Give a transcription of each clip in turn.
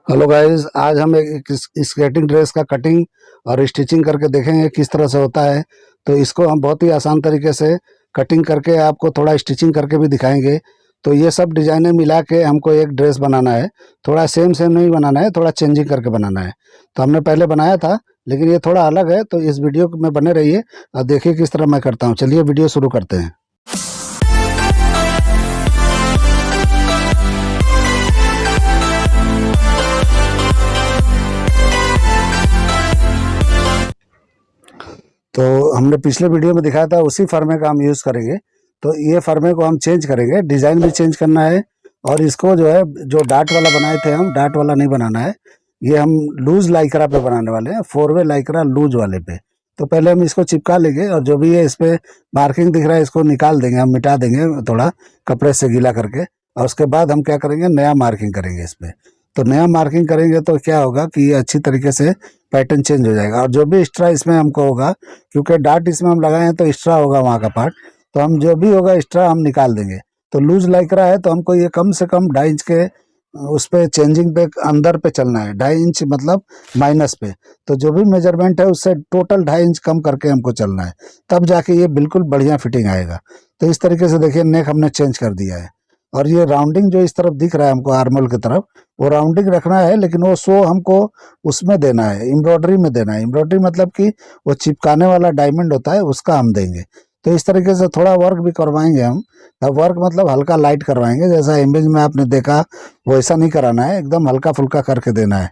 Hello guys, आज हम एक स्केटिंग ड्रेस का कटिंग और स्टिचिंग करके देखेंगे किस तरह से होता है। तो इसको हम बहुत ही आसान तरीके से कटिंग करके आपको थोड़ा स्टिचिंग करके भी दिखाएंगे। तो ये सब डिजाइनें मिला के हमको एक ड्रेस बनाना है। थोड़ा सेम सेम नहीं बनाना है, थोड़ा चेंजिंग करके बनाना है। तो हमने पहले बनाया था, लेकिन ये थोड़ा अलग है। तो इस वीडियो में बने रहिए और देखिए किस तरह मैं करता हूँ। चलिए वीडियो शुरू करते हैं। तो हमने पिछले वीडियो में दिखाया था, उसी फर्मे का हम यूज़ करेंगे। तो ये फर्मे को हम चेंज करेंगे, डिज़ाइन भी चेंज करना है। और इसको जो है, जो डार्ट वाला बनाए थे हम, डार्ट वाला नहीं बनाना है। ये हम लूज लाइक्रा पे बनाने वाले हैं, 4 वे लाइक्रा लूज वाले पे। तो पहले हम इसको चिपका लेंगे और जो भी है इस पे मार्किंग दिख रहा है इसको निकाल देंगे, हम मिटा देंगे थोड़ा कपड़े से गीला करके। और उसके बाद हम क्या करेंगे, नया मार्किंग करेंगे इस पे। तो नया मार्किंग करेंगे तो क्या होगा कि ये अच्छी तरीके से पैटर्न चेंज हो जाएगा। और जो भी एक्स्ट्रा इसमें हमको होगा, क्योंकि डार्ट इसमें हम लगाए हैं तो एक्स्ट्रा होगा वहाँ का पार्ट, तो हम जो भी होगा एक्स्ट्रा हम निकाल देंगे। तो लूज लाइक्रा है तो हमको ये कम से कम 2.5 इंच के उस पे चेंजिंग पे अंदर पे चलना है। 2.5 इंच मतलब माइनस पे। तो जो भी मेजरमेंट है उससे टोटल 2.5 इंच कम करके हमको चलना है, तब जाके ये बिल्कुल बढ़िया फिटिंग आएगा। तो इस तरीके से देखिए, नेक हमने चेंज कर दिया है। और ये राउंडिंग जो इस तरफ दिख रहा है हमको आर्मल की तरफ, वो राउंडिंग रखना है, लेकिन वो शो हमको उसमें देना है, एम्ब्रॉयडरी में देना है। एम्ब्रॉयडरी मतलब कि वो चिपकाने वाला डायमंड होता है, उसका हम देंगे। तो इस तरीके से थोड़ा वर्क भी करवाएंगे हम। अब वर्क मतलब हल्का लाइट करवाएंगे, जैसा इमेज में आपने देखा वैसा नहीं कराना है, एकदम हल्का फुल्का करके देना है।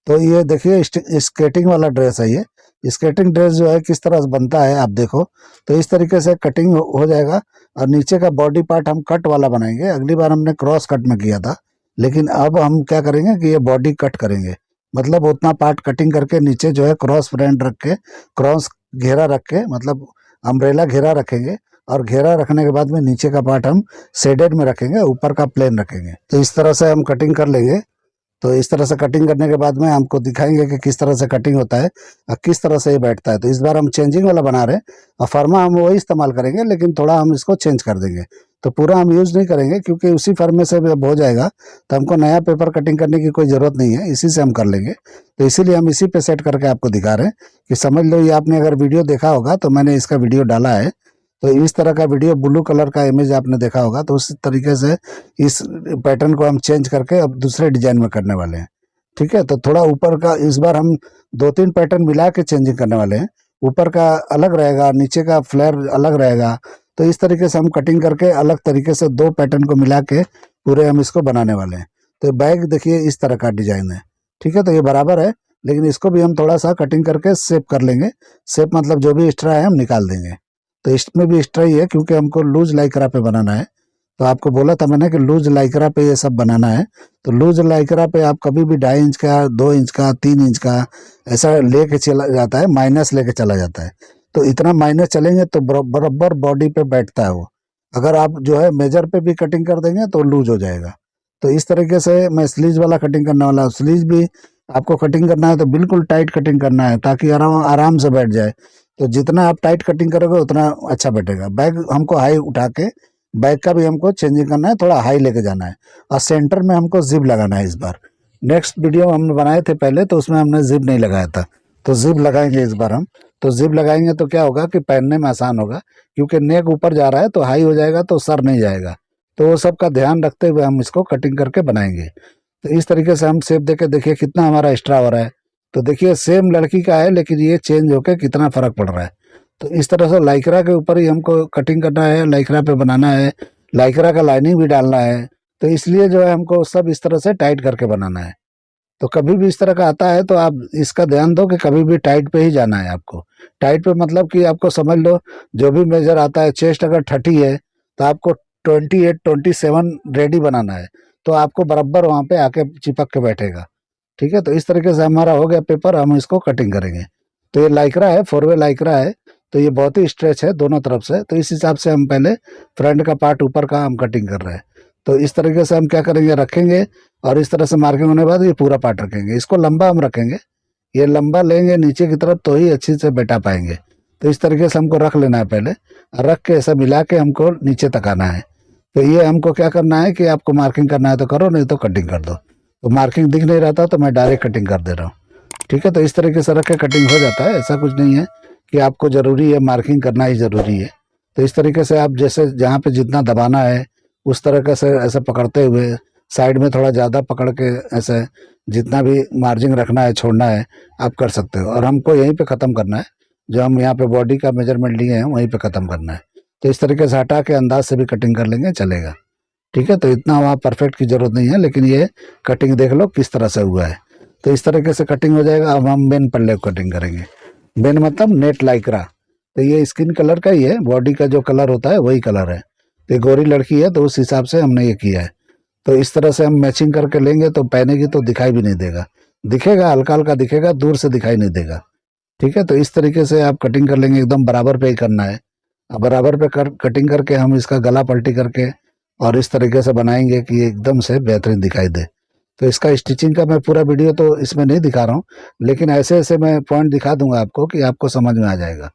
तो ये देखिए स्केटिंग वाला ड्रेस है ये। स्केटिंग ड्रेस जो है किस तरह से बनता है आप देखो। तो इस तरीके से कटिंग हो जाएगा। और नीचे का बॉडी पार्ट हम कट वाला बनाएंगे। अगली बार हमने क्रॉस कट में किया था, लेकिन अब हम क्या करेंगे कि ये बॉडी कट करेंगे। मतलब उतना पार्ट कटिंग करके नीचे जो है क्रॉस फ्रेंड रख के, क्रॉस घेरा रख के, मतलब अम्ब्रेला घेरा रखेंगे। और घेरा रखने के बाद में नीचे का पार्ट हम शेडेड में रखेंगे, ऊपर का प्लेन रखेंगे। तो इस तरह से हम कटिंग कर लेंगे। तो इस तरह से कटिंग करने के बाद में हमको दिखाएंगे कि किस तरह से कटिंग होता है और किस तरह से ये बैठता है। तो इस बार हम चेंजिंग वाला बना रहे हैं और फर्मा हम वही इस्तेमाल करेंगे, लेकिन थोड़ा हम इसको चेंज कर देंगे। तो पूरा हम यूज़ नहीं करेंगे, क्योंकि उसी फर्मे से जब हो जाएगा तो हमको नया पेपर कटिंग करने की कोई ज़रूरत नहीं है, इसी से हम कर लेंगे। तो इसीलिए हम इसी पे सेट करके आपको दिखा रहे हैं कि समझ लो। ये आपने अगर वीडियो देखा होगा तो मैंने इसका वीडियो डाला है। तो इस तरह का वीडियो, ब्लू कलर का इमेज आपने देखा होगा। तो उस तरीके से इस पैटर्न को हम चेंज करके अब दूसरे डिजाइन में करने वाले हैं। ठीक है, तो थोड़ा ऊपर का इस बार हम 2-3 पैटर्न मिला के चेंजिंग करने वाले हैं। ऊपर का अलग रहेगा, नीचे का फ्लेयर अलग रहेगा। तो इस तरीके से हम कटिंग करके अलग तरीके से 2 पैटर्न को मिला के पूरे हम इसको बनाने वाले हैं। तो बैग देखिए इस तरह का डिजाइन है। ठीक है, तो ये बराबर है, लेकिन इसको भी हम थोड़ा सा कटिंग करके शेप कर लेंगे। शेप मतलब जो भी एक्स्ट्रा है हम निकाल देंगे। तो इसमें भी एक्स्ट्रा ही है, क्योंकि हमको लूज लाइक्रा पे बनाना है। तो आपको बोला था मैंने कि लूज लाइक्रा पे ये सब बनाना है। तो लूज लाइक्रा पे आप कभी भी 2.5 इंच का, 2 इंच का, 3 इंच का ऐसा लेके चला जाता है, माइनस लेके चला जाता है। तो इतना माइनस चलेंगे तो बराबर बॉडी पे बैठता है वो। अगर आप जो है मेजर पे भी कटिंग कर देंगे तो लूज हो जाएगा। तो इस तरीके से मैं स्लीज वाला कटिंग करने वाला हूँ। स्लीज भी आपको कटिंग करना है तो बिल्कुल टाइट कटिंग करना है, ताकि आराम आराम से बैठ जाए। तो जितना आप टाइट कटिंग करोगे उतना अच्छा बैठेगा। बैग हमको हाई उठा के, बैग का भी हमको चेंजिंग करना है, थोड़ा हाई लेके जाना है। और सेंटर में हमको जिप लगाना है इस बार। नेक्स्ट वीडियो हमने बनाए थे पहले, तो उसमें हमने जिप नहीं लगाया था। तो जिप लगाएंगे इस बार हम। तो जिप लगाएंगे तो क्या होगा कि पहनने में आसान होगा, क्योंकि नेक ऊपर जा रहा है तो हाई हो जाएगा तो सर नहीं जाएगा। तो वो सब का ध्यान रखते हुए हम इसको कटिंग करके बनाएंगे। तो इस तरीके से हम शेप देके देखिए कितना हमारा एक्स्ट्रा हो रहा है। तो देखिए सेम लड़की का है, लेकिन ये चेंज होकर कितना फर्क पड़ रहा है। तो इस तरह से लाइक्रा के ऊपर ही हमको कटिंग करना है, लाइक्रा पे बनाना है, लाइक्रा का लाइनिंग भी डालना है। तो इसलिए जो है हमको सब इस तरह से टाइट करके बनाना है। तो कभी भी इस तरह का आता है तो आप इसका ध्यान दो कि कभी भी टाइट पे ही जाना है आपको। टाइट पे मतलब कि आपको समझ लो, जो भी मेजर आता है, चेस्ट अगर 30 है तो आपको 28, 27 रेडी बनाना है। तो आपको बराबर वहाँ पे आके चिपक के बैठेगा। ठीक है, तो इस तरीके से हमारा हो गया पेपर, हम इसको कटिंग करेंगे। तो ये लाइक्रा है, 4 वे लाइक्रा है। तो ये बहुत ही स्ट्रेच है दोनों तरफ से। तो इस हिसाब से हम पहले फ्रंट का पार्ट ऊपर का हम कटिंग कर रहे हैं। तो इस तरीके से हम क्या करेंगे, रखेंगे। और इस तरह से मार्किंग होने के बाद ये पूरा पार्ट रखेंगे। इसको लंबा हम रखेंगे, ये लंबा लेंगे नीचे की तरफ तो ही अच्छी से बैठा पाएंगे। तो इस तरीके से हमको रख लेना है पहले, और रख के ऐसा मिला के हमको नीचे तक आना है। तो ये हमको क्या करना है कि आपको मार्किंग करना है तो करो, नहीं तो कटिंग कर दो। तो मार्किंग दिख नहीं रहा था तो मैं डायरेक्ट कटिंग कर दे रहा हूँ। ठीक है, तो इस तरीके से रख के कटिंग हो जाता है। ऐसा कुछ नहीं है कि आपको ज़रूरी है मार्किंग करना ही ज़रूरी है। तो इस तरीके से आप जैसे जहाँ पे जितना दबाना है उस तरह से ऐसे पकड़ते हुए साइड में थोड़ा ज़्यादा पकड़ के ऐसे जितना भी मार्जिन रखना है छोड़ना है आप कर सकते हो। और हमको यहीं पे ख़त्म करना है, जो हम यहाँ पे बॉडी का मेजरमेंट लिए हैं वहीं पे ख़त्म करना है। तो इस तरीके से हटा के अंदाज से भी कटिंग कर लेंगे, चलेगा। ठीक है, तो इतना वहाँ परफेक्ट की ज़रूरत नहीं है, लेकिन ये कटिंग देख लो किस तरह से हुआ है। तो इस तरीके से कटिंग हो जाएगा। अब हम बेन पल्ले को कटिंग करेंगे। बेन मतलब नेट लाइक्रा। तो ये स्किन कलर का ही है, बॉडी का जो कलर होता है वही कलर है। तो ये गोरी लड़की है तो उस हिसाब से हमने ये किया है। तो इस तरह से हम मैचिंग करके लेंगे तो पहनेगी तो दिखाई भी नहीं देगा, दिखेगा हल्का हल्का दिखेगा, दूर से दिखाई नहीं देगा। ठीक है, तो इस तरीके से आप कटिंग कर लेंगे, एकदम बराबर पे ही करना है। अब बराबर पे कटिंग करके हम इसका गला पलटी करके और इस तरीके से बनाएंगे कि एकदम से बेहतरीन दिखाई दे। तो इसका स्टिचिंग का मैं पूरा वीडियो तो इसमें नहीं दिखा रहा हूँ, लेकिन ऐसे ऐसे मैं पॉइंट दिखा दूंगा आपको कि आपको समझ में आ जाएगा।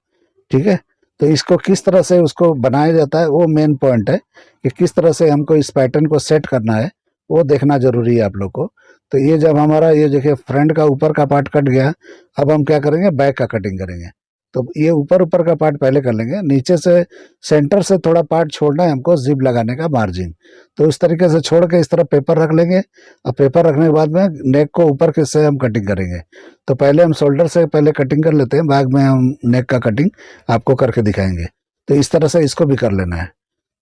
ठीक है, तो इसको किस तरह से उसको बनाया जाता है वो मेन पॉइंट है कि किस तरह से हमको इस पैटर्न को सेट करना है, वो देखना जरूरी है आप लोग को। तो ये जब हमारा ये देखिए फ्रंट का ऊपर का पार्ट कट गया, अब हम क्या करेंगे, बैक का कटिंग करेंगे। तो ये ऊपर ऊपर का पार्ट पहले कर लेंगे, नीचे से सेंटर से थोड़ा पार्ट छोड़ना है हमको जिप लगाने का मार्जिन। तो इस तरीके से छोड़ के इस तरह पेपर रख लेंगे, और पेपर रखने के बाद में नेक को ऊपर के से हम कटिंग करेंगे। तो पहले हम शोल्डर से पहले कटिंग कर लेते हैं, बाद में हम नेक का कटिंग आपको करके दिखाएंगे। तो इस तरह से इसको भी कर लेना है।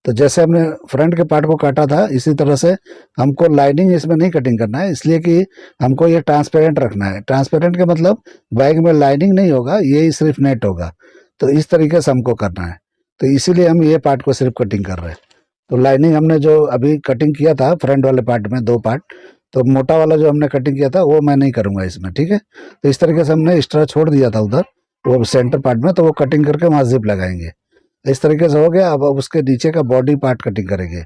तो जैसे हमने फ्रंट के पार्ट को काटा था इसी तरह से हमको लाइनिंग इसमें नहीं कटिंग करना है, इसलिए कि हमको ये ट्रांसपेरेंट रखना है। ट्रांसपेरेंट का मतलब बैग में लाइनिंग नहीं होगा, ये सिर्फ नेट होगा। तो इस तरीके से हमको करना है, तो इसीलिए हम ये पार्ट को सिर्फ कटिंग कर रहे हैं। तो लाइनिंग हमने जो अभी कटिंग किया था फ्रंट वाले पार्ट में 2 पार्ट, तो मोटा वाला जो हमने कटिंग किया था वो मैं नहीं करूँगा इसमें। ठीक है, तो इस तरीके से हमने एक्स्ट्रा छोड़ दिया था उधर वो सेंटर पार्ट में, तो वो कटिंग करके वहाँ जिप लगाएंगे। इस तरीके से हो गया। अब उसके नीचे का बॉडी पार्ट कटिंग करेंगे।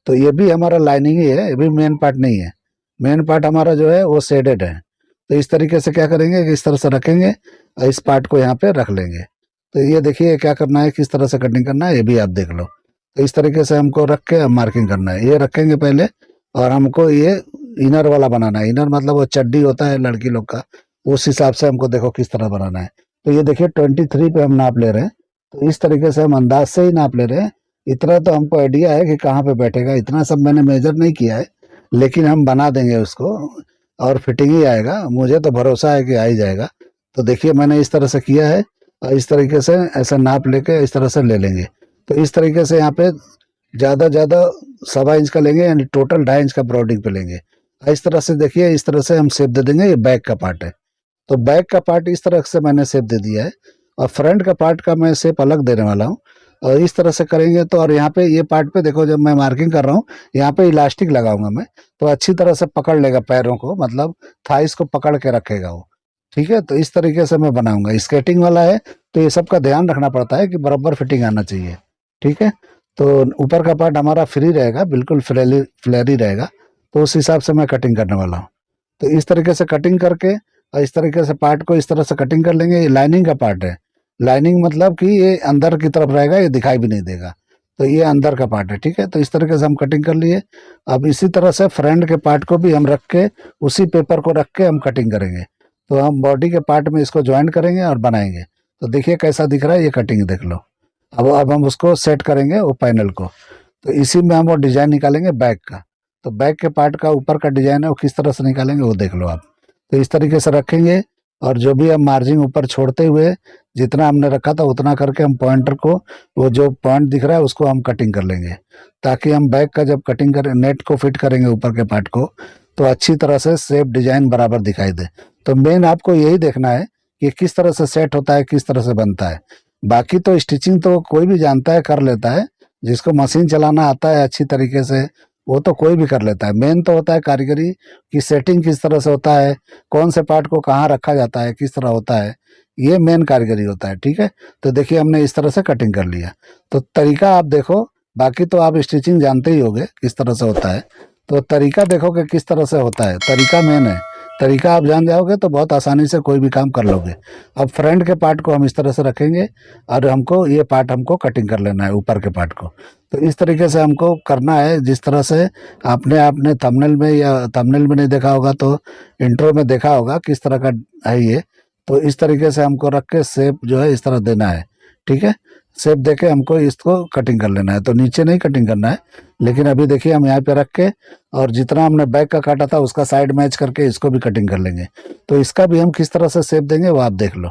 तो ये भी हमारा लाइनिंग ही है, ये भी मेन पार्ट नहीं है। मेन पार्ट हमारा जो है वो शेडेड है। तो इस तरीके से क्या करेंगे कि इस तरह से रखेंगे और इस पार्ट को यहाँ पे रख लेंगे। तो ये देखिए क्या करना है, किस तरह से कटिंग करना है, ये भी आप देख लो। तो इस तरीके से हमको रख के मार्किंग करना है, ये रखेंगे पहले। और हमको ये इनर वाला बनाना है। इनर मतलब वो चड्डी होता है लड़की लोग का, उस हिसाब से हमको देखो किस तरह बनाना है। तो ये देखिए 23 पे हम नाप ले रहे हैं। तो इस तरीके से हम अंदाज से ही नाप ले रहे हैं। इतना तो हमको आइडिया है कि कहाँ पे बैठेगा, इतना सब मैंने मेजर नहीं किया है, लेकिन हम बना देंगे उसको और फिटिंग ही आएगा। मुझे तो भरोसा है कि आ ही जाएगा। तो देखिए मैंने इस तरह से किया है, और इस तरीके से ऐसा नाप लेके इस तरह से ले लेंगे। तो इस तरीके से यहाँ पे ज़्यादा ज़्यादा 1.25 इंच का लेंगे, यानी टोटल 2.5 इंच का ब्रॉडिंग पे लेंगे। इस तरह से देखिए, इस तरह से हम शेप दे देंगे। ये बैक का पार्ट है, तो बैक का पार्ट इस तरह से मैंने शेप दे दिया है, और फ्रंट का पार्ट का मैं शेप अलग देने वाला हूँ। और इस तरह से करेंगे तो, और यहाँ पे ये पार्ट पे देखो जब मैं मार्किंग कर रहा हूँ यहाँ पे इलास्टिक लगाऊंगा मैं, तो अच्छी तरह से पकड़ लेगा पैरों को, मतलब थाइस को पकड़ के रखेगा वो। ठीक है, तो इस तरीके से मैं बनाऊंगा। स्केटिंग वाला है तो ये सब का ध्यान रखना पड़ता है कि बराबर फिटिंग आना चाहिए। ठीक है, तो ऊपर का पार्ट हमारा फ्री रहेगा, बिल्कुल फ्लैरी रहेगा। तो उस हिसाब से मैं कटिंग करने वाला हूँ। तो इस तरीके से कटिंग करके और इस तरीके से पार्ट को इस तरह से कटिंग कर लेंगे। ये लाइनिंग का पार्ट है। लाइनिंग मतलब कि ये अंदर की तरफ रहेगा, ये दिखाई भी नहीं देगा। तो ये अंदर का पार्ट है। ठीक है, तो इस तरीके से हम कटिंग कर लिए। अब इसी तरह से फ्रंट के पार्ट को भी हम रख के उसी पेपर को रख के हम कटिंग करेंगे। तो हम बॉडी के पार्ट में इसको ज्वाइन करेंगे और बनाएंगे। तो देखिए कैसा दिख रहा है, ये कटिंग देख लो। अब हम उसको सेट करेंगे वो पैनल को। तो इसी में हम वो डिजाइन निकालेंगे बैक का। तो बैक के पार्ट का ऊपर का डिजाइन है वो किस तरह से निकालेंगे वो देख लो आप। तो इस तरीके से रखेंगे, और जो भी हम मार्जिन ऊपर छोड़ते हुए जितना हमने रखा था उतना करके हम पॉइंटर को, वो जो पॉइंट दिख रहा है उसको हम कटिंग कर लेंगे, ताकि हम बैक का जब कटिंग करें, नेट को फिट करेंगे ऊपर के पार्ट को, तो अच्छी तरह से शेप डिजाइन बराबर दिखाई दे। तो मेन आपको यही देखना है कि किस तरह से सेट होता है, किस तरह से बनता है। बाकी तो स्टिचिंग तो कोई भी जानता है, कर लेता है। जिसको मशीन चलाना आता है अच्छी तरीके से वो तो कोई भी कर लेता है। मेन तो होता है कारीगरी की सेटिंग किस तरह से होता है, कौन से पार्ट को कहाँ रखा जाता है, किस तरह होता है, ये मेन कारीगरी होता है। ठीक है, तो देखिए हमने इस तरह से कटिंग कर लिया। तो तरीका आप देखो, बाकी तो आप स्टिचिंग जानते ही होंगे किस तरह से होता है। तो तरीका देखो कि किस तरह से होता है, तरीका मेन है। तरीका आप जान जाओगे तो बहुत आसानी से कोई भी काम कर लोगे। अब फ्रंट के पार्ट को हम इस तरह से रखेंगे और हमको ये पार्ट हमको कटिंग कर लेना है ऊपर के पार्ट को। तो इस तरीके से हमको करना है, जिस तरह से आपने थंबनेल में या थंबनेल में नहीं देखा होगा तो इंट्रो में देखा होगा किस तरह का है ये। तो इस तरीके से हमको रख के शेप जो है इस तरह देना है, ठीक है। शेप देके हमको इसको कटिंग कर लेना है, तो नीचे नहीं कटिंग करना है। लेकिन अभी देखिए हम यहाँ पे रख के और जितना हमने बैक का काटा था उसका साइड मैच करके इसको भी कटिंग कर लेंगे। तो इसका भी हम किस तरह से शेप देंगे वो आप देख लो।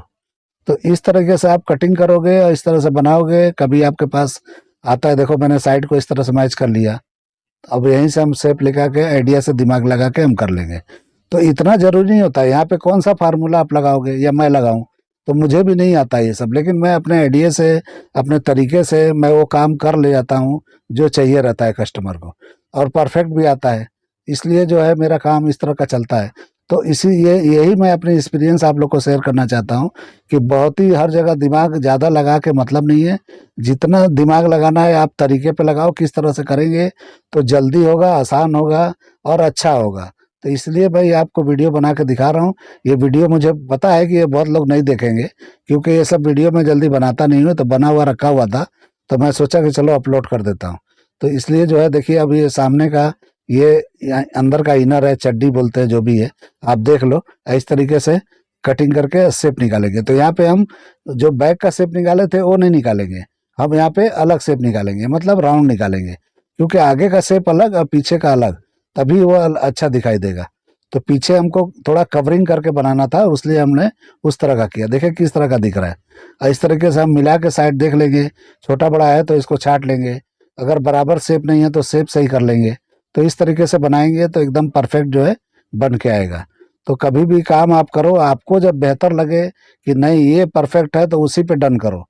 तो इस तरीके से आप कटिंग करोगे और इस तरह से बनाओगे। कभी आपके पास आता है, देखो मैंने साइड को इस तरह से मैच कर लिया, अब यहीं से हम शेप लेकर के आइडिया से दिमाग लगा के हम कर लेंगे। तो इतना जरूरी नहीं होता है यहाँ पे कौन सा फार्मूला आप लगाओगे या मैं लगाऊं। तो मुझे भी नहीं आता ये सब, लेकिन मैं अपने आइडिया से अपने तरीके से मैं वो काम कर ले जाता हूँ जो चाहिए रहता है कस्टमर को, और परफेक्ट भी आता है। इसलिए जो है मेरा काम इस तरह का चलता है। तो इसी ये यही मैं अपनी एक्सपीरियंस आप लोग को शेयर करना चाहता हूँ कि बहुत ही हर जगह दिमाग ज़्यादा लगा के मतलब नहीं है। जितना दिमाग लगाना है आप तरीके पे लगाओ, किस तरह से करेंगे तो जल्दी होगा, आसान होगा और अच्छा होगा। तो इसलिए भाई आपको वीडियो बना के दिखा रहा हूँ। ये वीडियो मुझे पता है कि ये बहुत लोग नहीं देखेंगे, क्योंकि ये सब वीडियो मैं जल्दी बनाता नहीं हूँ, तो बना हुआ रखा हुआ था तो मैं सोचा कि चलो अपलोड कर देता हूँ। तो इसलिए जो है देखिए अब ये सामने का ये अंदर का इनर है, चड्डी बोलते हैं जो भी है, आप देख लो। इस तरीके से कटिंग करके शेप निकालेंगे। तो यहाँ पे हम जो बैक का शेप निकाले थे वो नहीं निकालेंगे, हम यहाँ पे अलग शेप निकालेंगे, मतलब राउंड निकालेंगे। क्योंकि आगे का शेप अलग और पीछे का अलग, तभी वो अच्छा दिखाई देगा। तो पीछे हमको थोड़ा कवरिंग करके बनाना था, इसलिए हमने उस तरह का किया। देखिए किस तरह का दिख रहा है। और इस तरीके से हम मिला के साइड देख लेंगे, छोटा बड़ा है तो इसको छाट लेंगे, अगर बराबर शेप नहीं है तो शेप सही कर लेंगे। तो इस तरीके से बनाएंगे तो एकदम परफेक्ट जो है बन के आएगा। तो कभी भी काम आप करो, आपको जब बेहतर लगे कि नहीं ये परफेक्ट है तो उसी पे डन करो,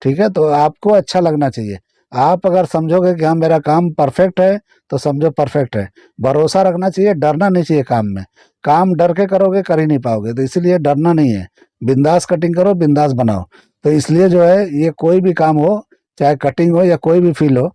ठीक है। तो आपको अच्छा लगना चाहिए। आप अगर समझोगे कि हाँ मेरा काम परफेक्ट है तो समझो परफेक्ट है। भरोसा रखना चाहिए, डरना नहीं चाहिए काम में। काम डर के करोगे कर ही नहीं पाओगे, तो इसलिए डरना नहीं है। बिंदास कटिंग करो, बिंदास बनाओ। तो इसलिए जो है ये कोई भी काम हो, चाहे कटिंग हो या कोई भी फील्ड हो,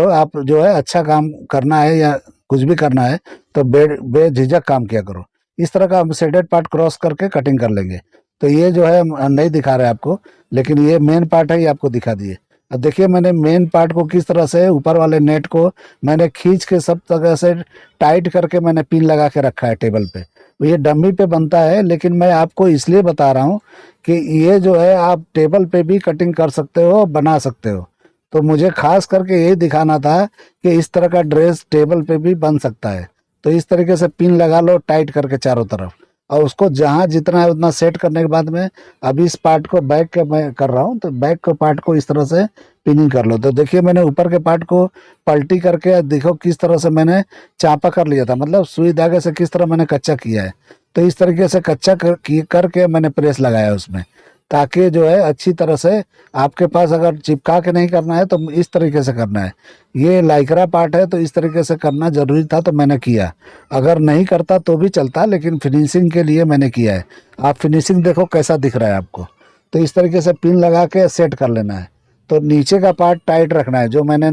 आप जो है अच्छा काम करना है या कुछ भी करना है तो बेझिझक काम किया करो। इस तरह का हम शेडेड पार्ट क्रॉस करके कटिंग कर लेंगे। तो ये जो है हम नहीं दिखा रहे आपको, लेकिन ये मेन पार्ट है, ये आपको दिखा दिए। अब देखिए मैंने मेन पार्ट को किस तरह से ऊपर वाले नेट को मैंने खींच के सब तरह से टाइट करके मैंने पिन लगा के रखा है टेबल पे। ये डमी पे बनता है, लेकिन मैं आपको इसलिए बता रहा हूँ कि ये जो है आप टेबल पे भी कटिंग कर सकते हो, बना सकते हो। तो मुझे खास करके यही दिखाना था कि इस तरह का ड्रेस टेबल पे भी बन सकता है। तो इस तरीके से पिन लगा लो टाइट करके चारों तरफ, और उसको जहाँ जितना है उतना सेट करने के बाद में अभी इस पार्ट को बैक के मैं कर रहा हूँ, तो बैक के पार्ट को इस तरह से पिनिंग कर लो। तो देखिए मैंने ऊपर के पार्ट को पलटी करके देखो किस तरह से मैंने चापा कर लिया था, मतलब सुई धागे से किस तरह मैंने कच्चा किया है। तो इस तरीके से कच्चा करके मैंने प्रेस लगाया उसमें, ताकि जो है अच्छी तरह से आपके पास अगर चिपका के नहीं करना है तो इस तरीके से करना है। ये लाइक्रा पार्ट है तो इस तरीके से करना जरूरी था तो मैंने किया। अगर नहीं करता तो भी चलता, लेकिन फिनिशिंग के लिए मैंने किया है। आप फिनिशिंग देखो कैसा दिख रहा है आपको। तो इस तरीके से पिन लगा के सेट कर लेना है। तो नीचे का पार्ट टाइट रखना है। जो मैंने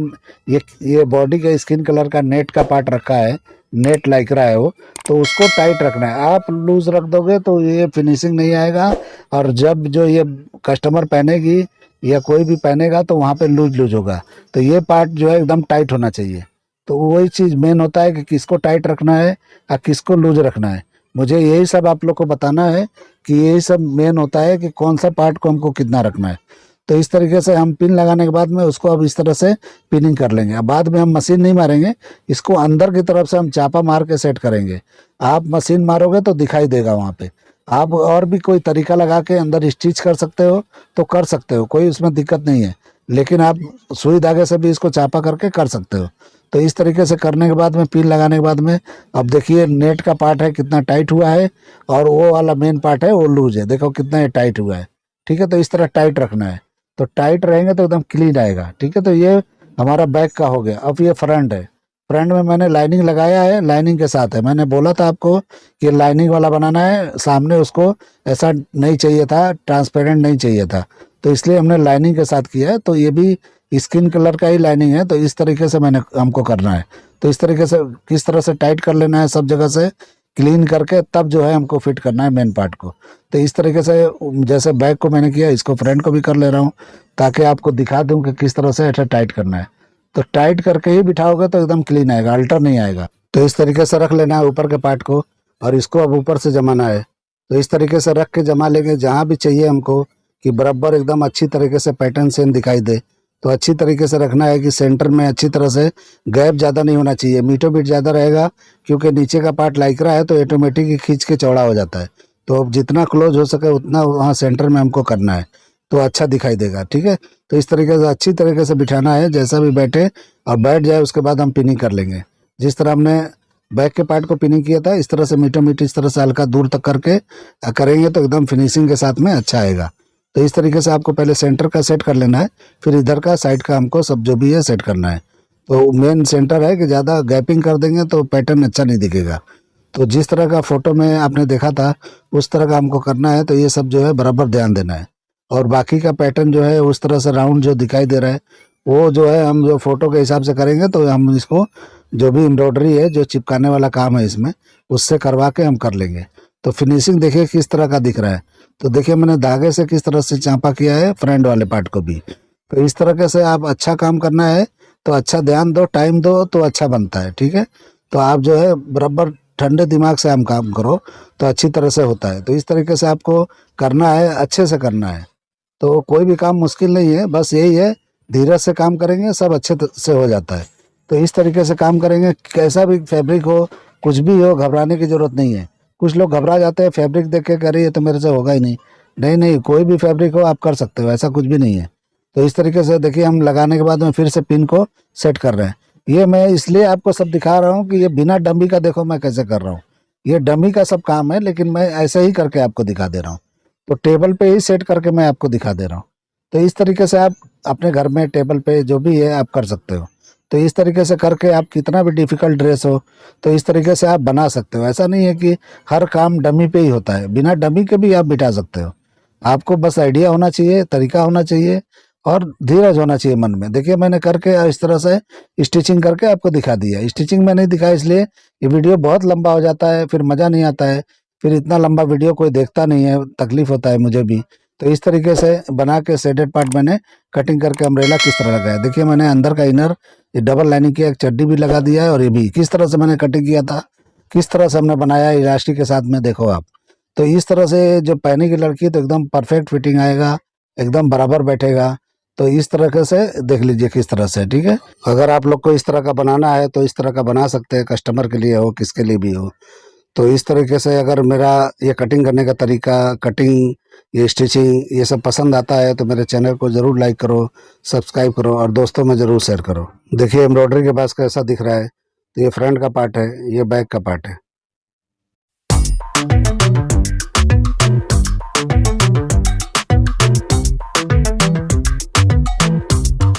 ये बॉडी का स्किन कलर का नेट का पार्ट रखा है, नेट लाइक्रा है वो, तो उसको टाइट रखना है। आप लूज रख दोगे तो ये फिनिशिंग नहीं आएगा, और जब जो ये कस्टमर पहनेगी या कोई भी पहनेगा तो वहाँ पे लूज लूज होगा। तो ये पार्ट जो है एकदम टाइट होना चाहिए। तो वही चीज़ मेन होता है कि किसको टाइट रखना है और किसको लूज रखना है। मुझे यही सब आप लोग को बताना है कि यही सब मेन होता है कि कौन सा पार्ट को हमको कितना रखना है। तो इस तरीके से हम पिन लगाने के बाद में उसको अब इस तरह से पिनिंग कर लेंगे। अब बाद में हम मशीन नहीं मारेंगे, इसको अंदर की तरफ से हम चापा मार के सेट करेंगे। आप मशीन मारोगे तो दिखाई देगा वहाँ पे। आप और भी कोई तरीका लगा के अंदर स्टिच कर सकते हो तो कर सकते हो, कोई उसमें दिक्कत नहीं है। लेकिन आप सुई धागे से भी इसको चापा करके कर सकते हो। तो इस तरीके से करने के बाद में पिन लगाने के बाद में अब देखिए नेट का पार्ट है कितना टाइट हुआ है, और वो वाला मेन पार्ट है वो लूज है। देखो कितना ये टाइट हुआ है, ठीक है। तो इस तरह टाइट रखना है, तो टाइट रहेंगे तो एकदम क्लीन आएगा, ठीक है। तो ये हमारा बैक का हो गया। अब ये फ्रंट है। फ्रंट में मैंने लाइनिंग लगाया है, लाइनिंग के साथ है। मैंने बोला था आपको कि लाइनिंग वाला बनाना है, सामने उसको ऐसा नहीं चाहिए था, ट्रांसपेरेंट नहीं चाहिए था, तो इसलिए हमने लाइनिंग के साथ किया है। तो ये भी स्किन कलर का ही लाइनिंग है, तो इस तरीके से मैंने हमको करना है। तो इस तरीके से किस तरह से टाइट कर लेना है सब जगह से क्लीन करके तब जो है हमको फिट करना है मेन पार्ट को। तो इस तरीके से जैसे बैक को मैंने किया, इसको फ्रंट को भी कर ले रहा हूँ ताकि आपको दिखा दूँ कि किस तरह से ऐसा टाइट करना है। तो टाइट करके ही बिठाओगे तो एकदम क्लीन आएगा, अल्टर नहीं आएगा। तो इस तरीके से रख लेना है ऊपर के पार्ट को, और इसको अब ऊपर से जमाना है। तो इस तरीके से रख के जमा लेंगे, जहाँ भी चाहिए हमको कि बराबर एकदम अच्छी तरीके से पैटर्न सेम दिखाई दे, तो अच्छी तरीके से रखना है कि सेंटर में अच्छी तरह से गैप ज़्यादा नहीं होना चाहिए। मीटो बीट ज़्यादा रहेगा क्योंकि नीचे का पार्ट लाइक्रा है तो ऑटोमेटिक ही खींच के चौड़ा हो जाता है। तो अब जितना क्लोज हो सके उतना वहाँ सेंटर में हमको करना है, तो अच्छा दिखाई देगा। ठीक है, तो इस तरीके से अच्छी तरीके से बिठाना है, जैसा भी बैठे और बैठ जाए उसके बाद हम पिनिंग कर लेंगे। जिस तरह हमने बैक के पार्ट को पिनिंग किया था, इस तरह से मीटो मीट इस तरह से हल्का दूर तक करके करेंगे तो एकदम फिनिशिंग के साथ में अच्छा आएगा। तो इस तरीके से आपको पहले सेंटर का सेट कर लेना है, फिर इधर का साइड का हमको सब जो भी है सेट करना है। तो मेन सेंटर है कि ज़्यादा गैपिंग कर देंगे तो पैटर्न अच्छा नहीं दिखेगा। तो जिस तरह का फोटो में आपने देखा था उस तरह का हमको करना है, तो ये सब जो है बराबर ध्यान देना है। और बाकी का पैटर्न जो है उस तरह से राउंड जो दिखाई दे रहा है वो जो है हम जो फोटो के हिसाब से करेंगे, तो हम इसको जो भी एम्ब्रॉयडरी है जो चिपकाने वाला काम है इसमें उससे करवा के हम कर लेंगे। तो फिनिशिंग देखिए किस तरह का दिख रहा है। तो देखिए मैंने धागे से किस तरह से चांपा किया है फ्रंट वाले पार्ट को भी। तो इस तरीके से आप अच्छा काम करना है तो अच्छा ध्यान दो, टाइम दो तो अच्छा बनता है। ठीक है, तो आप जो है बराबर ठंडे दिमाग से हम काम करो तो अच्छी तरह से होता है। तो इस तरीके से आपको करना है, अच्छे से करना है। तो कोई भी काम मुश्किल नहीं है, बस यही है धीरज से काम करेंगे सब अच्छे से हो जाता है। तो इस तरीके से काम करेंगे, कैसा भी फैब्रिक हो कुछ भी हो घबराने की ज़रूरत नहीं है। कुछ लोग घबरा जाते हैं फैब्रिक देख के, कह रही है तो मेरे से होगा ही नहीं। नहीं नहीं, कोई भी फैब्रिक हो आप कर सकते हो, ऐसा कुछ भी नहीं है। तो इस तरीके से देखिए हम लगाने के बाद में फिर से पिन को सेट कर रहे हैं। ये मैं इसलिए आपको सब दिखा रहा हूँ कि ये बिना डमी का देखो मैं कैसे कर रहा हूँ। ये डमी का सब काम है लेकिन मैं ऐसे ही करके आपको दिखा दे रहा हूँ। तो टेबल पे ही सेट करके मैं आपको दिखा दे रहा हूँ। तो इस तरीके से आप अपने घर में टेबल पे जो भी है आप कर सकते हो। तो इस तरीके से करके आप कितना भी डिफ़िकल्ट ड्रेस हो तो इस तरीके से आप बना सकते हो। ऐसा नहीं है कि हर काम डमी पे ही होता है, बिना डमी के भी आप बिठा सकते हो। आपको बस आइडिया होना चाहिए, तरीका होना चाहिए और धीरज होना चाहिए मन में। देखिए मैंने करके इस तरह से स्टिचिंग करके आपको दिखा दिया। स्टिचिंग में नहीं दिखाया इसलिए ये वीडियो बहुत लंबा हो जाता है, फिर मज़ा नहीं आता है। फिर इतना लंबा वीडियो कोई देखता नहीं है, तकलीफ होता है मुझे भी। तो इस तरीके से बना के शेडेड पार्ट मैंने कटिंग करके अम्ब्रेला किस तरह लगाया। देखिए मैंने अंदर का इनर ये डबल लाइनिंग की एक चड्डी भी लगा दिया है, और ये भी किस तरह से मैंने कटिंग किया था, किस तरह से हमने बनाया इलास्टिक के साथ में, देखो आप। तो इस तरह से जो पहनेगी लड़की तो एकदम परफेक्ट फिटिंग आएगा, एकदम बराबर बैठेगा। तो इस तरह से देख लीजिए किस तरह से। ठीक है, अगर आप लोग को इस तरह का बनाना है तो इस तरह का बना सकते हैं, कस्टमर के लिए हो किसके लिए भी हो। तो इस तरीके से अगर मेरा ये कटिंग करने का तरीका, कटिंग, ये स्टिचिंग, ये सब पसंद आता है तो मेरे चैनल को ज़रूर लाइक करो, सब्सक्राइब करो और दोस्तों में ज़रूर शेयर करो। देखिए एम्ब्रॉयडरी के पास कैसा दिख रहा है। तो ये फ्रंट का पार्ट है, ये बैक का पार्ट है।